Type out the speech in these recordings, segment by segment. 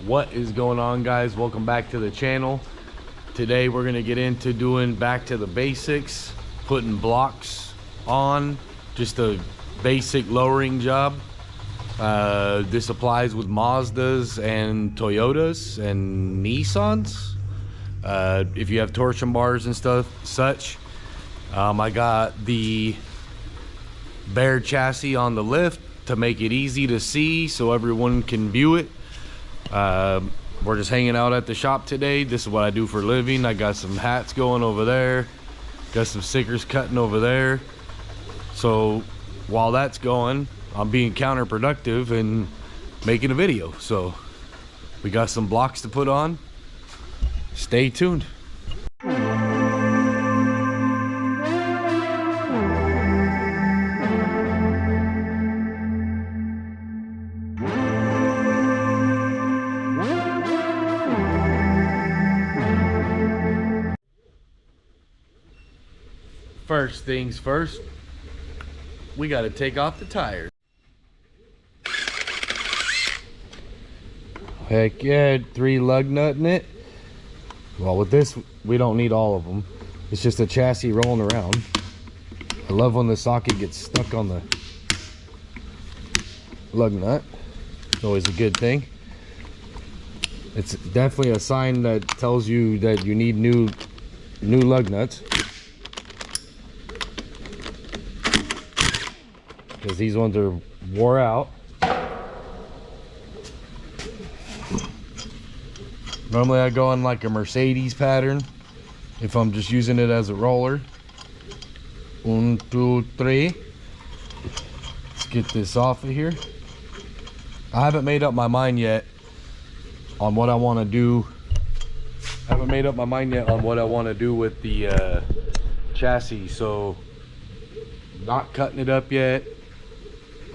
What is going on, guys? Welcome back to the channel. Today we're gonna get into doing back to the basics, putting blocks on, just a basic lowering job. This applies with Mazdas and Toyotas and Nissans. If you have torsion bars and such. I got the bare chassis on the lift to make it easy to see so everyone can view it. We're just hanging out at the shop today. This is what I do for a living. I got some hats going over there, got some stickers cutting over there. So while that's going, I'm being counterproductive and making a video. So we got some blocks to put on. Stay tuned. First things first, we got to take off the tires. Heck yeah, 3 lug nut in it. Well, with this, we don't need all of them. It's just a chassis rolling around. I love when the socket gets stuck on the lug nut. It's always a good thing. It's definitely a sign that tells you that you need new lug nuts. Because these ones are wore out. Normally I go on like a Mercedes pattern if I'm just using it as a roller. 1, 2, 3. Let's get this off of here. I haven't made up my mind yet on what I want to do. I haven't made up my mind yet on what I want to do with the chassis, so not cutting it up yet.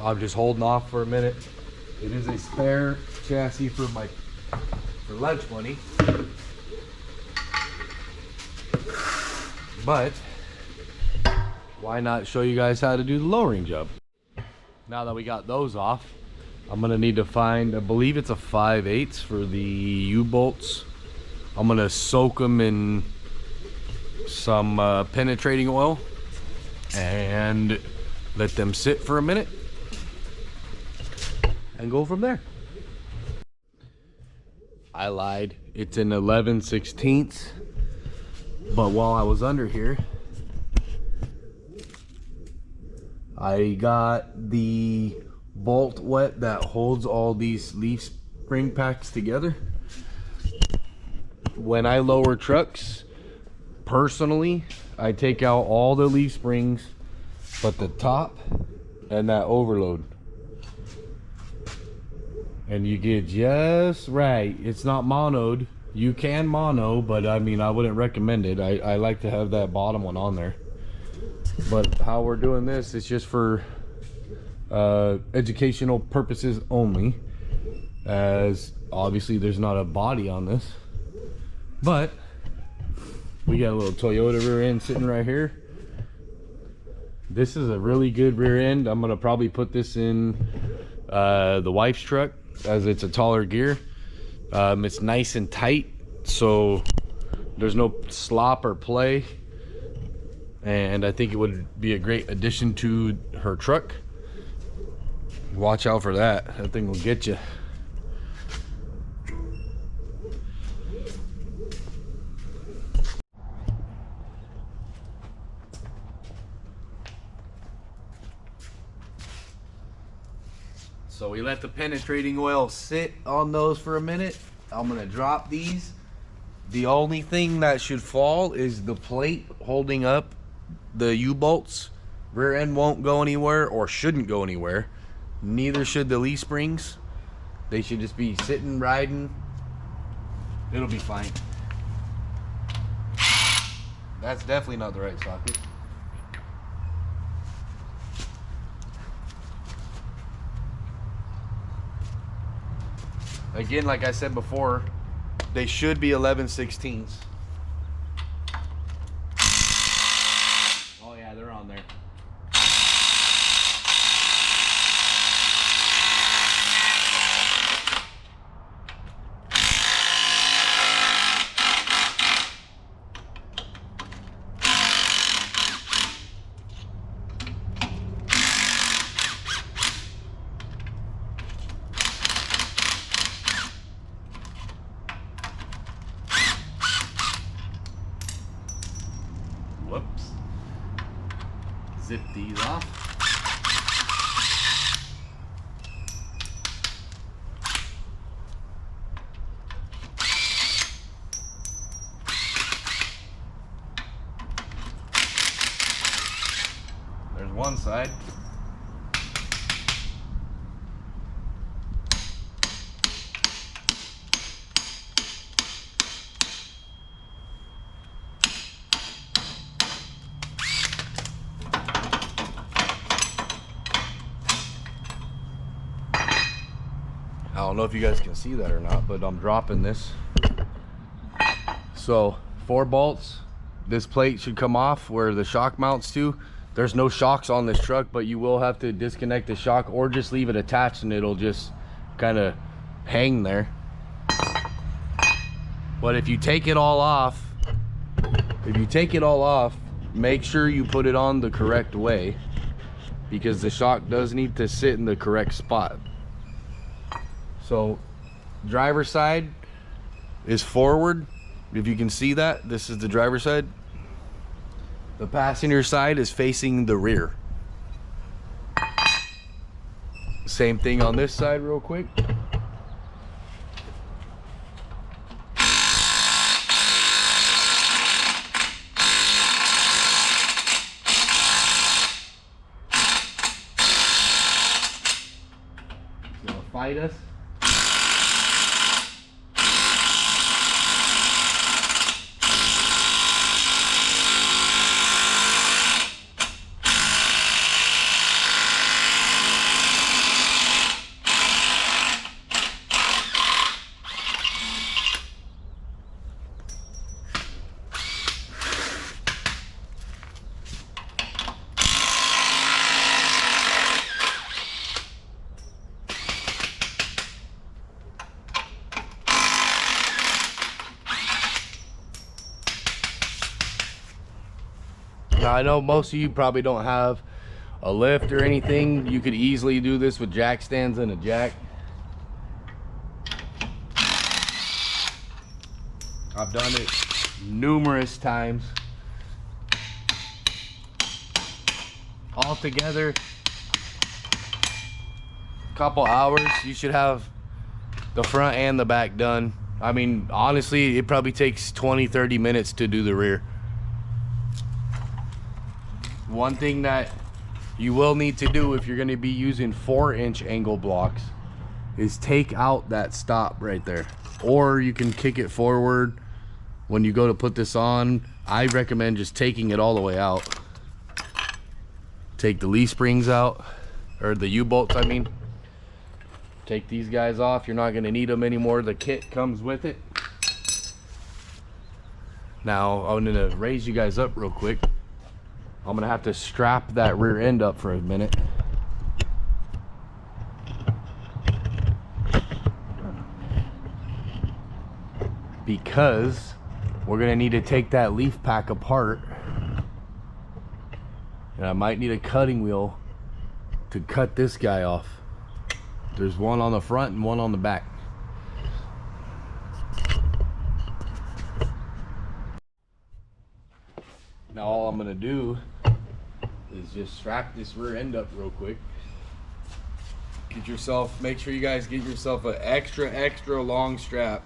I'm just holding off for a minute. It is a spare chassis for lunch money, but why not show you guys how to do the lowering job? Now that we got those off, I'm gonna need to find, I believe it's a 5/8 for the U-bolts. I'm gonna soak them in some penetrating oil and let them sit for a minute and go from there. I lied, it's an 11/16, but while I was under here, I got the bolt wet that holds all these leaf spring packs together. When I lower trucks, personally, I take out all the leaf springs but the top and that overload, and you get just right. It's not monoed. You can mono, but I mean, I wouldn't recommend it. I like to have that bottom one on there. But how we're doing this is just for educational purposes only, as obviously there's not a body on this. But we got a little Toyota rear end sitting right here. This is a really good rear end. I'm gonna probably put this in the wife's truck, as it's a taller gear. It's nice and tight, so there's no slop or play, and I think it would be a great addition to her truck. Watch out for that. That thing will get you. So we let the penetrating oil sit on those for a minute. I'm gonna drop these. The only thing that should fall is the plate holding up the U-bolts. Rear end won't go anywhere, or shouldn't go anywhere. Neither should the leaf springs. They should just be sitting, riding. It'll be fine. That's definitely not the right socket. Again, like I said before, they should be 11/16. Oh yeah, they're on there. zip these off. There's one side. I don't know if you guys can see that or not, but I'm dropping this. So 4 bolts. This plate should come off where the shock mounts to. There's no shocks on this truck, but you will have to disconnect the shock or just leave it attached and it'll just kind of hang there. But if you take it all off, make sure you put it on the correct way, because the shock does need to sit in the correct spot. So driver's side is forward. If you can see that, this is the driver's side. The passenger side is facing the rear. Same thing on this side real quick. It's gonna fight us. Now I know most of you probably don't have a lift or anything. You could easily do this with jack stands and a jack. I've done it numerous times. All together, a couple hours, you should have the front and the back done. I mean, honestly, it probably takes 20-30 minutes to do the rear. One thing that you will need to do if you're going to be using 4-inch angle blocks is take out that stop right there, or you can kick it forward when you go to put this on. I recommend just taking it all the way out. Take the leaf springs out, or the U-bolts I mean. Take these guys off. You're not going to need them anymore. The kit comes with it. Now I'm going to raise you guys up real quick. I'm gonna have to strap that rear end up for a minute. Because we're gonna need to take that leaf pack apart. And I might need a cutting wheel to cut this guy off. There's one on the front and one on the back. Now all I'm gonna do is just strap this rear end up real quick. Make sure you guys get yourself an extra long strap,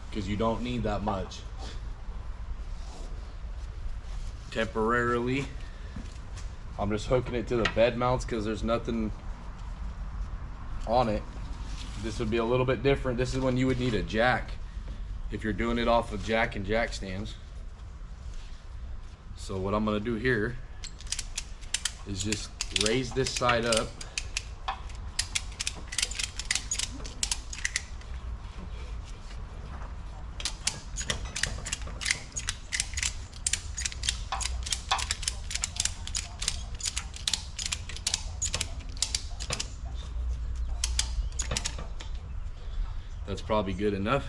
because you don't need that much. Temporarily, I'm just hooking it to the bed mounts because there's nothing on it. This would be a little bit different. This is when you would need a jack if you're doing it off of jack and jack stands. So what I'm gonna do here is just raise this side up. That's probably good enough.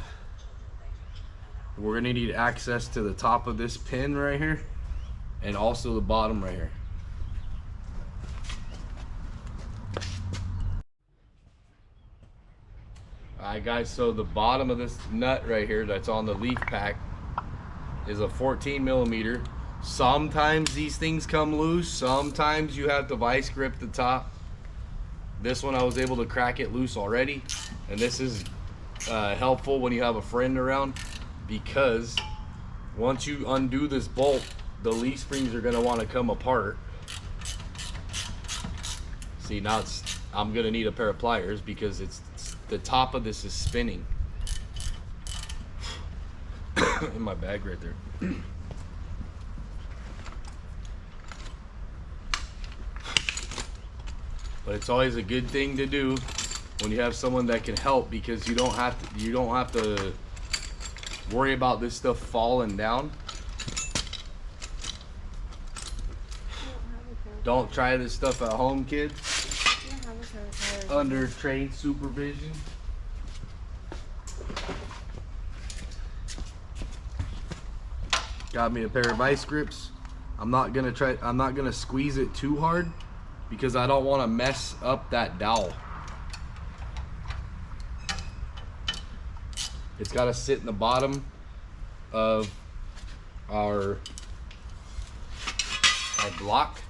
We're gonna need access to the top of this pin right here, and also the bottom right here. Alright guys, so the bottom of this nut right here that's on the leaf pack is a 14 millimeter. Sometimes these things come loose. Sometimes you have to vice grip the top. This one I was able to crack it loose already. And this is helpful when you have a friend around, because once you undo this bolt, the leaf springs are going to want to come apart. See, now I'm going to need a pair of pliers because it's the top of this is spinning. In my bag right there. But it's always a good thing to do when you have someone that can help, because you don't have to worry about this stuff falling down. Don't try this stuff at home, kids. Under trained supervision. Got me a pair of vice grips. I'm not gonna squeeze it too hard because I don't want to mess up that dowel. It's got to sit in the bottom of our block.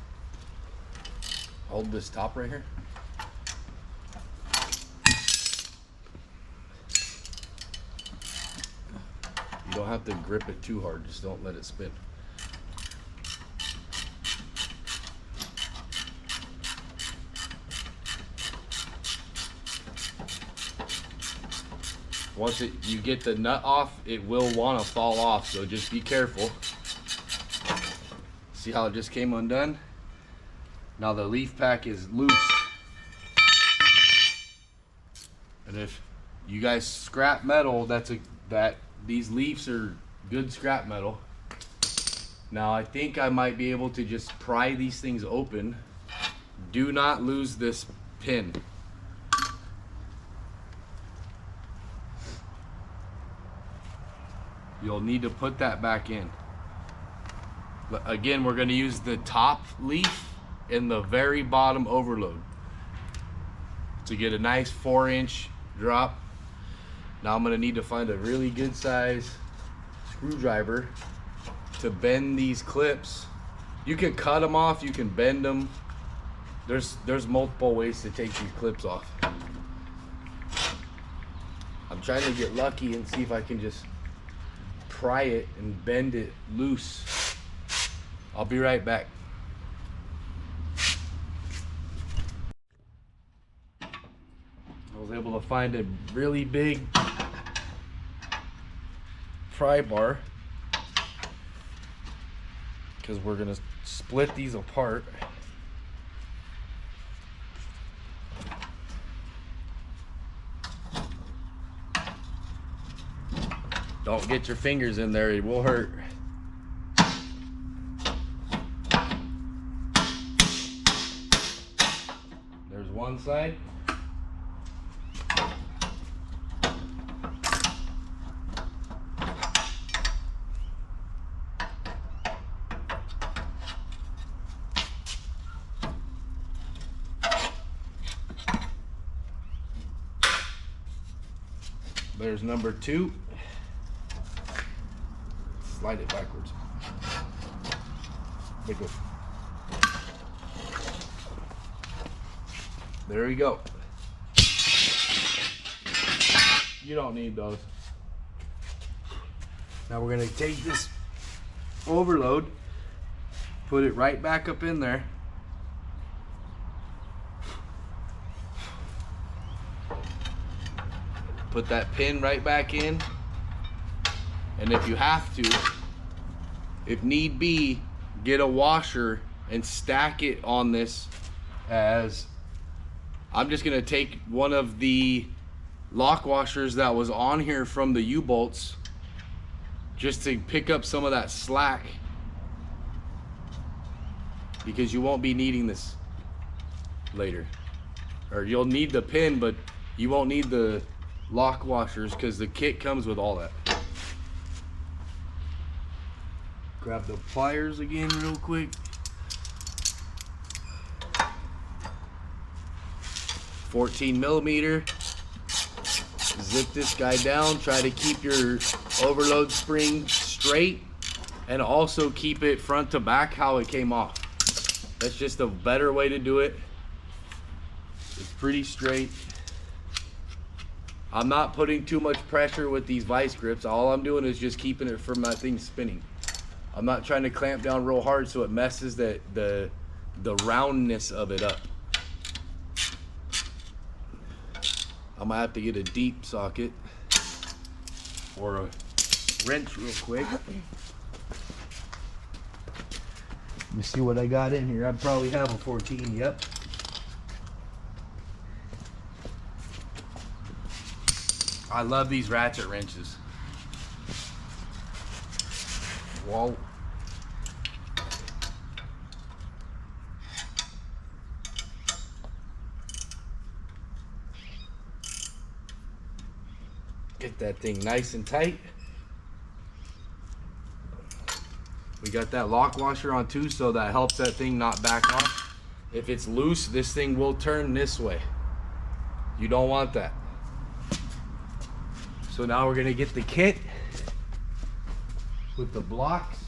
Hold this top right here. You don't have to grip it too hard, just don't let it spin. Once you get the nut off, it will want to fall off, so just be careful. See how it just came undone? Now the leaf pack is loose. And if you guys scrap metal, these leaves are good scrap metal. Now I think I might be able to just pry these things open. Do not lose this pin. You'll need to put that back in. But again, we're going to use the top leaf and the very bottom overload to get a nice 4-inch drop. Now I'm going to need to find a really good size screwdriver to bend these clips. You can cut them off, you can bend them. There's multiple ways to take these clips off. I'm trying to get lucky and see if I can just pry it and bend it loose. I'll be right back. I was able to find a really big pry bar because we're gonna split these apart. Don't get your fingers in there, it will hurt. There's one side. There's number 2. Slide it backwards. There you go. There we go. You don't need those. Now we're going to take this overload, put it right back up in there. Put that pin right back in. And if you have to, if need be, get a washer and stack it on this. As I'm just gonna take one of the lock washers that was on here from the U-bolts just to pick up some of that slack, because you won't be needing this later. Or you'll need the pin, but you won't need the lock washers because the kit comes with all that. Grab the pliers again real quick. .14mm. Zip this guy down. Try to keep your overload spring straight and also keep it front to back how it came off. That's just a better way to do it. It's pretty straight. I'm not putting too much pressure with these vice grips. All I'm doing is just keeping it from that thing spinning. I'm not trying to clamp down real hard so it messes the roundness of it up. I might have to get a deep socket or a wrench real quick. Let me see what I got in here. I probably have a 14, yep. I love these ratchet wrenches. Whoa. Get that thing nice and tight. We got that lock washer on too, so that helps that thing not back off. If it's loose, this thing will turn this way. You don't want that. So now we're gonna get the kit with the blocks.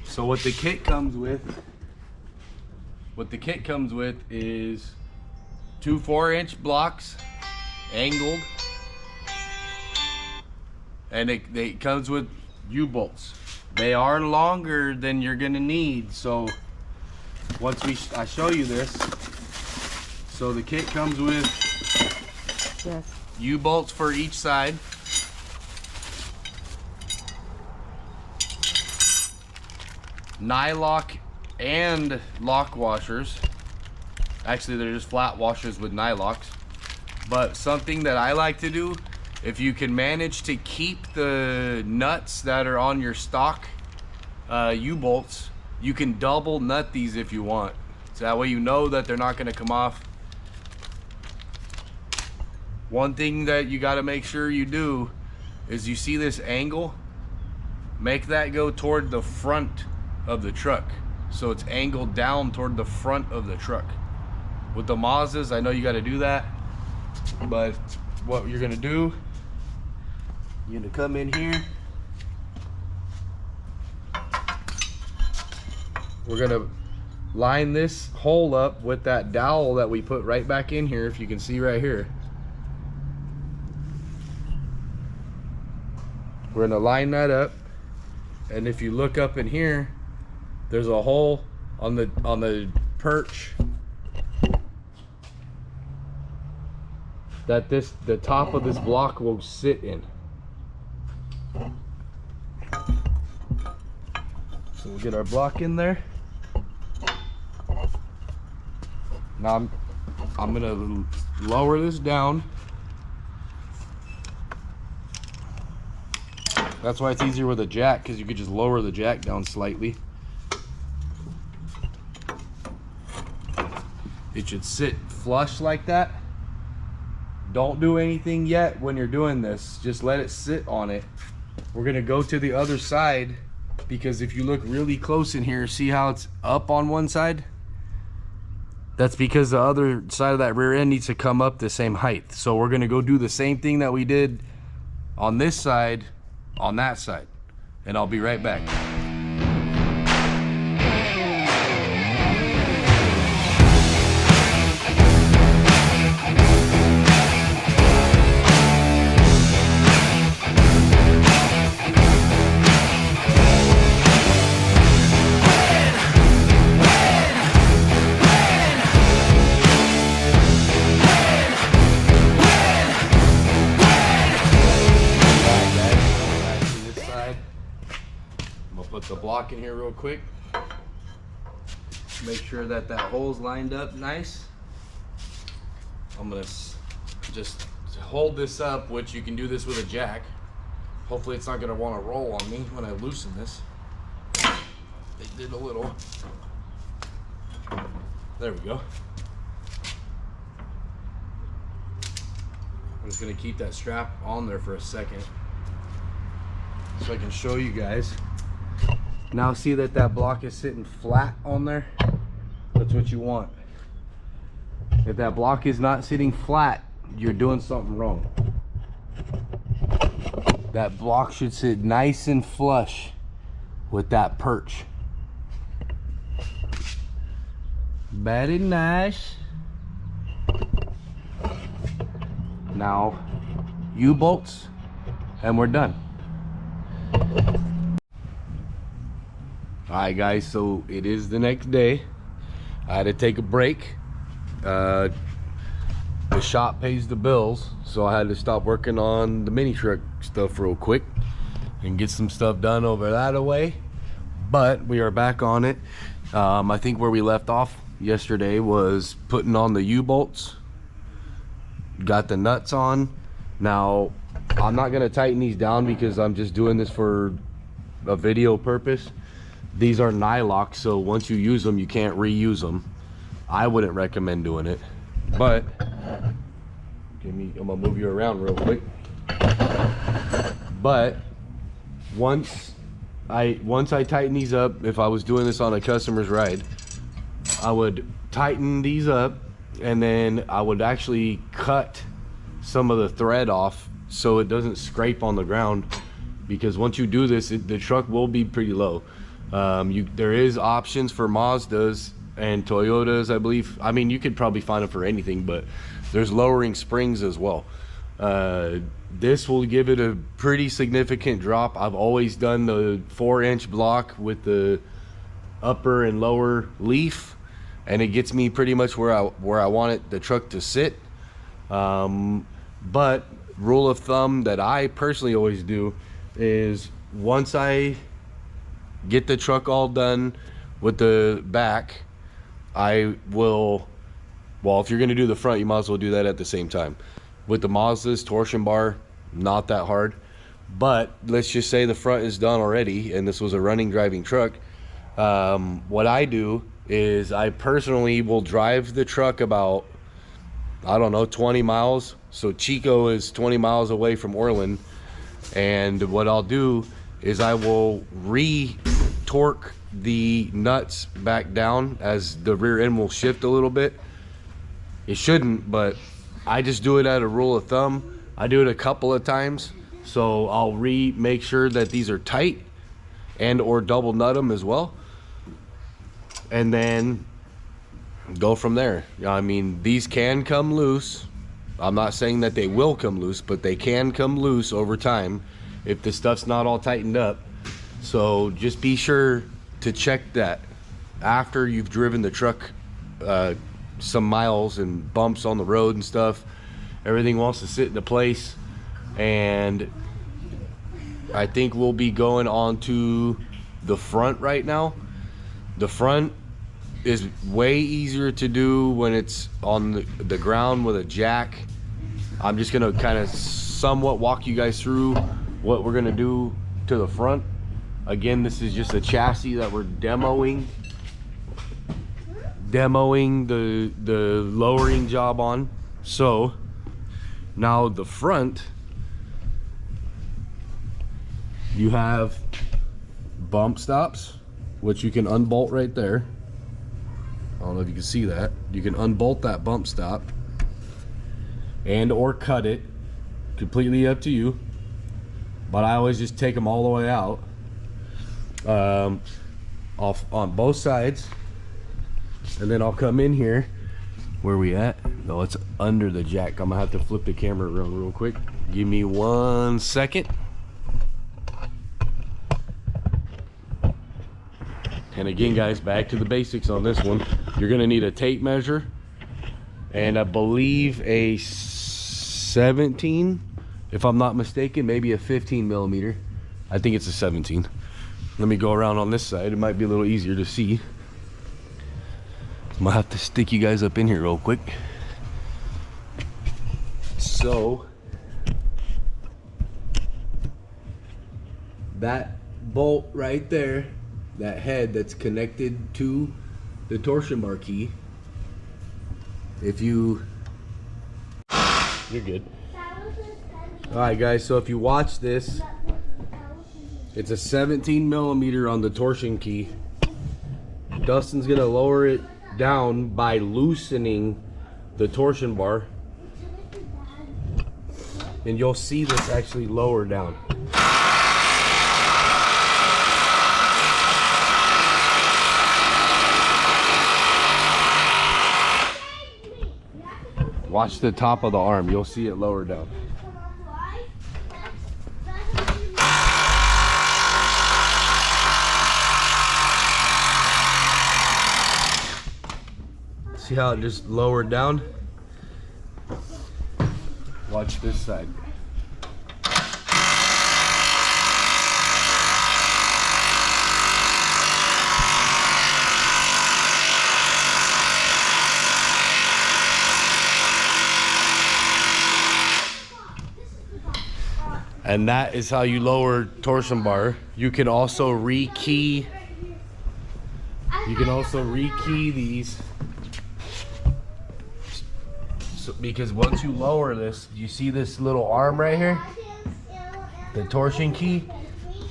So what the kit comes with is two 4-inch blocks, angled, and it comes with U-bolts. They are longer than you're gonna need, so once I show you this, so the kit comes with U-bolts for each side, nylock and lock washers. Actually, they're just flat washers with nylocks. But something that I like to do, if you can manage to keep the nuts that are on your stock U-bolts, you can double nut these if you want. So that way you know that they're not gonna come off. One thing that you gotta make sure you do is, you see this angle? Make that go toward the front of the truck. So it's angled down toward the front of the truck. With the Mazdas, I know you gotta do that, but what you're gonna do, you're gonna come in here. We're gonna line this hole up with that dowel that we put right back in here, if you can see right here. We're gonna line that up, and if you look up in here, there's a hole on the perch that the top of this block will sit in. So we'll get our block in there. Now I'm gonna lower this down. That's why it's easier with a jack, because you could just lower the jack down slightly. It should sit flush like that. Don't do anything yet when you're doing this. Just let it sit on it. We're gonna go to the other side, because if you look really close in here, see how it's up on one side? That's because the other side of that rear end needs to come up the same height. So we're gonna go do the same thing that we did on this side, on that side. And I'll be right back. Put the block in here real quick. Make sure that hole's lined up nice. I'm gonna just hold this up, which you can do this with a jack. Hopefully it's not gonna want to roll on me when I loosen this. They did a little. There we go. I'm just gonna keep that strap on there for a second so I can show you guys. Now see that block is sitting flat on there? That's what you want. If that block is not sitting flat, you're doing something wrong. That block should sit nice and flush with that perch. Very nice. Now, U-bolts, and we're done. Alright guys, so it is the next day. I had to take a break. The shop pays the bills, so I had to stop working on the Minitruck stuff real quick and get some stuff done over that away. But we are back on it. I think where we left off yesterday was putting on the U-bolts. Got the nuts on. Now I'm not gonna tighten these down because I'm just doing this for a video purpose. These are nylocks, so once you use them you can't reuse them. I wouldn't recommend doing it, but I'm gonna move you around real quick. But once I tighten these up, if I was doing this on a customer's ride, I would tighten these up, and then I would actually cut some of the thread off so it doesn't scrape on the ground, because once you do this, the truck will be pretty low. There is options for Mazdas and Toyotas, I believe. I mean, you could probably find them for anything, but there's lowering springs as well. This will give it a pretty significant drop. I've always done the 4-inch block with the upper and lower leaf, and it gets me pretty much where I want the truck to sit. But rule of thumb that I personally always do is, once I get the truck all done with the back, I will, well, if you're going to do the front, you might as well do that at the same time. With the Mazda's torsion bar, not that hard. But let's just say the front is done already and this was a running driving truck. What I do is I personally will drive the truck about, I don't know, 20 miles. So Chico is 20 miles away from Orland, and what I'll do is I will re-torque the nuts back down as the rear end will shift a little bit. It shouldn't, but I just do it at a rule of thumb. I do it a couple of times, so I'll make sure that these are tight and or double nut them as well, and then go from there. I mean, these can come loose. I'm not saying that they will come loose, but they can come loose over time if the stuff's not all tightened up. So just be sure to check that after you've driven the truck some miles and bumps on the road and stuff. Everything wants to sit into place, and I think we'll be going on to the front right now. The front is way easier to do when it's on the ground with a jack. I'm just gonna kind of somewhat walk you guys through what we're gonna do to the front. Again, this is just a chassis that we're demoing the lowering job on. So now the front, you have bump stops, which you can unbolt right there. I don't know if you can see that. You can unbolt that bump stop and or cut it, completely up to you, but I always just take them all the way out, off on both sides, and then I'll come in here. Where we at? No, it's under the jack. I'm gonna have to flip the camera around real quick. Give me 1 second. And again, guys, back to the basics on this one. You're gonna need a tape measure, and I believe a 17, if I'm not mistaken, maybe a 15 millimeter. I think it's a 17. Let me go around on this side. It might be a little easier to see. I'm gonna have to stick you guys up in here real quick. So that bolt right there, that head that's connected to the torsion bar key, you're good. All right, guys, so if you watch this, It's a 17 millimeter on the torsion key. Dustin's gonna lower it down by loosening the torsion bar, and you'll see this actually lower down. Watch the top of the arm, you'll see it lower down. See how it just lowered down? Watch this side. And that is how you lower torsion bar. You can also rekey. You can also rekey these. So, because once you lower this, you see this little arm right here, the torsion key.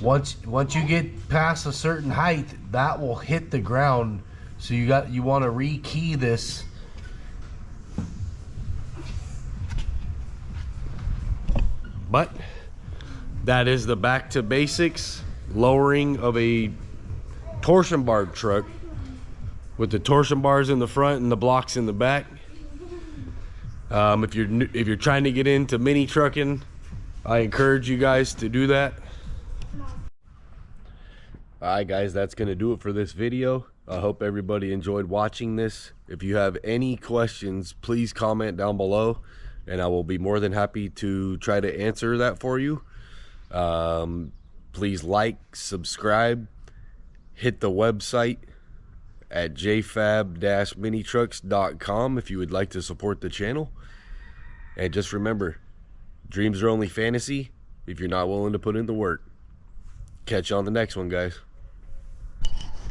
Once you get past a certain height, that will hit the ground. So you want to rekey this. But that is the back to basics lowering of a torsion bar truck with the torsion bars in the front and the blocks in the back. If you're trying to get into mini trucking, I encourage you guys to do that. Alright guys, that's gonna do it for this video. I hope everybody enjoyed watching this. If you have any questions, please comment down below and I will be more than happy to try to answer that for you. Please like, subscribe, hit the website at jfab-minitrucks.com if you would like to support the channel. And just remember, dreams are only fantasy if you're not willing to put in the work. Catch you on the next one, guys.